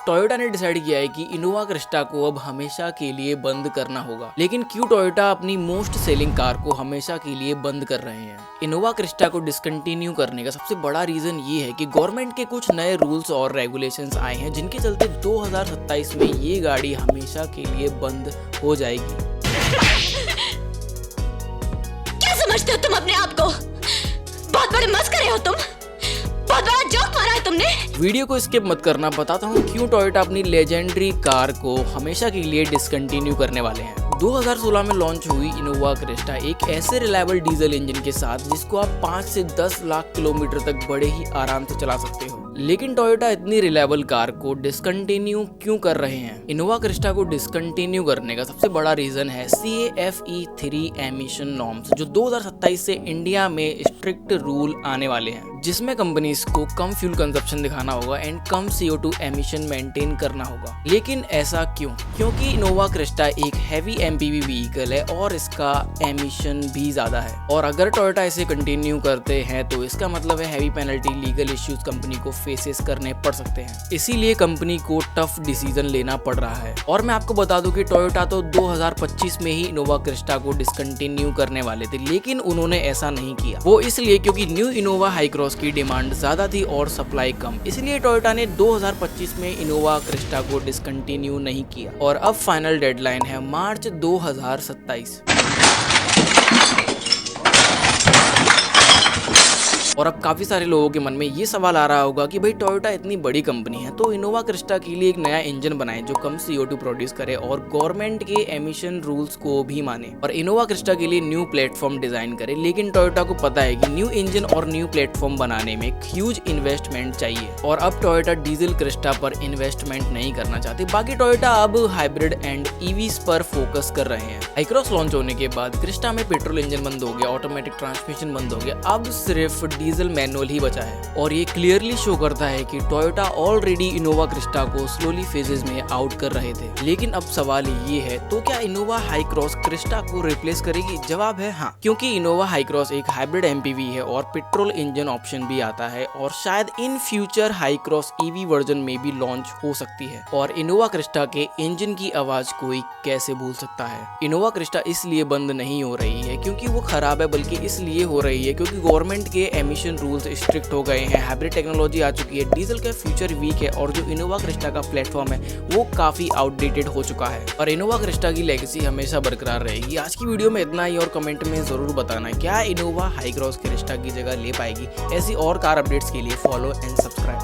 Toyota ने decide किया है कि इनोवा क्रिस्टा को अब हमेशा के लिए बंद करना होगा। लेकिन क्यों टोयोटा अपनी मोस्ट सेलिंग कार को हमेशा के लिए बंद कर रहे हैं? इनोवा क्रिस्टा को डिसकंटिन्यू करने का सबसे बड़ा रीजन ये है कि गवर्नमेंट के कुछ नए रूल्स और रेगुलेशंस आए हैं जिनके चलते 2027 में ये गाड़ी हमेशा के लिए बंद हो जाएगी। क्या समझते हो तुम अपने आप को? बहुत बड़े मस्करे हो तुम। बहुत बड़ा जोक मारा है तुमने। वीडियो को स्किप मत करना, बताता हूँ क्यों टोयोटा अपनी लेजेंडरी कार को हमेशा के लिए डिसकंटिन्यू करने वाले हैं। 2016 में लॉन्च हुई इनोवा क्रिस्टा एक ऐसे रिलायबल डीजल इंजन के साथ जिसको आप 5 से 10 लाख किलोमीटर तक बड़े ही आराम से चला सकते हो। लेकिन टोयोटा इतनी रिलायबल कार को डिसकंटिन्यू क्यों कर रहे हैं? इनोवा क्रिस्टा को डिसकंटिन्यू करने का सबसे बड़ा रीजन है CAFE 3 एमिशन नॉर्म्स, जो 2027 से इंडिया में स्ट्रिक्ट रूल आने वाले हैं, जिसमें कंपनीज को कम फ्यूल कंजप्शन दिखाना होगा and come CO2 emission maintain करना होगा। लेकिन ऐसा क्यों? क्योंकि इनोवा क्रिस्टा एक हैवी MPV व्हीकल है और इसका एमिशन भी ज्यादा है, और अगर टोयोटा इसे कंटिन्यू करते हैं तो इसका मतलब है heavy penalty, legal issues company को फेसेस करने पड़ सकते हैं। इसीलिए कंपनी को टफ डिसीजन लेना पड़ रहा है। और मैं आपको बता दूं कि टोयोटा तो 2025 में ही इनोवा क्रिस्टा को डिसकंटिन्यू करने वाले थे, लेकिन उन्होंने ऐसा नहीं किया। वो इसलिए क्योंकि न्यू इनोवा हाई क्रॉस की डिमांड ज्यादा थी और सप्लाई कम। इसलिए टोयोटा ने 2025 में इनोवा क्रिस्टा को डिसकंटिन्यू नहीं किया और अब फाइनल डेडलाइन है मार्च 2027। और अब काफी सारे लोगों के मन में ये सवाल आ रहा होगा कि भाई टोयोटा इतनी बड़ी कंपनी है तो इनोवा क्रिस्टा के लिए एक नया इंजन बनाए जो कम CO2 प्रोड्यूस करे और गवर्नमेंट के एमिशन रूल्स को भी माने, और इनोवा क्रिस्टा के लिए न्यू प्लेटफॉर्म डिजाइन करे। लेकिन टोयोटा को पता है कि न्यू इंजन और न्यू प्लेटफॉर्म बनाने में ह्यूज इन्वेस्टमेंट चाहिए और अब टोयोटा डीजल क्रिस्टा पर इन्वेस्टमेंट नहीं करना चाहती। बाकी टोयोटा अब हाइब्रिड एंड EVs पर फोकस कर रहे हैं। हाई क्रॉस लॉन्च होने के बाद क्रिस्टा में पेट्रोल इंजन बंद हो गया, ऑटोमेटिक ट्रांसमिशन बंद हो गया, अब सिर्फ डीजल मैनुअल ही बचा है। और ये क्लियरली शो करता है कि टोयोटा ऑलरेडी इनोवा क्रिस्टा को स्लोली फेजेस में आउट कर रहे थे। लेकिन अब सवाल ये है, तो क्या इनोवा हाई क्रॉस क्रिस्टा को रिप्लेस करेगी? जवाब है हाँ, क्योंकि इनोवा हाई क्रॉस एक हाइब्रिड MPV है और पेट्रोल इंजन ऑप्शन भी आता है, और शायद in future high cross EV version में भी लॉन्च हो सकती है। और इनोवा क्रिस्टा के इंजन की आवाज कोई कैसे भूल सकता है? इनोवा क्रिस्टा इसलिए बंद नहीं हो रही है क्योंकि वो खराब है, बल्कि इसलिए हो रही है क्योंकि गवर्नमेंट के एमिशन रूल्स स्ट्रिक्ट हो गए हैं, हाइब्रिड टेक्नोलॉजी आ चुकी है, डीजल का फ्यूचर वीक है, और जो इनोवा क्रिस्टा का प्लेटफॉर्म है वो काफी आउटडेटेड हो चुका है। और इनोवा क्रिस्टा की लेगेसी हमेशा बरकरार रहेगी। आज की वीडियो में इतना ही, और कमेंट में जरूर बताना क्या इनोवा हाई क्रॉस क्रिस्टा की जगह ले पाएगी। ऐसी और कार अपडेट्स के लिए फॉलो एंड सब्सक्राइब।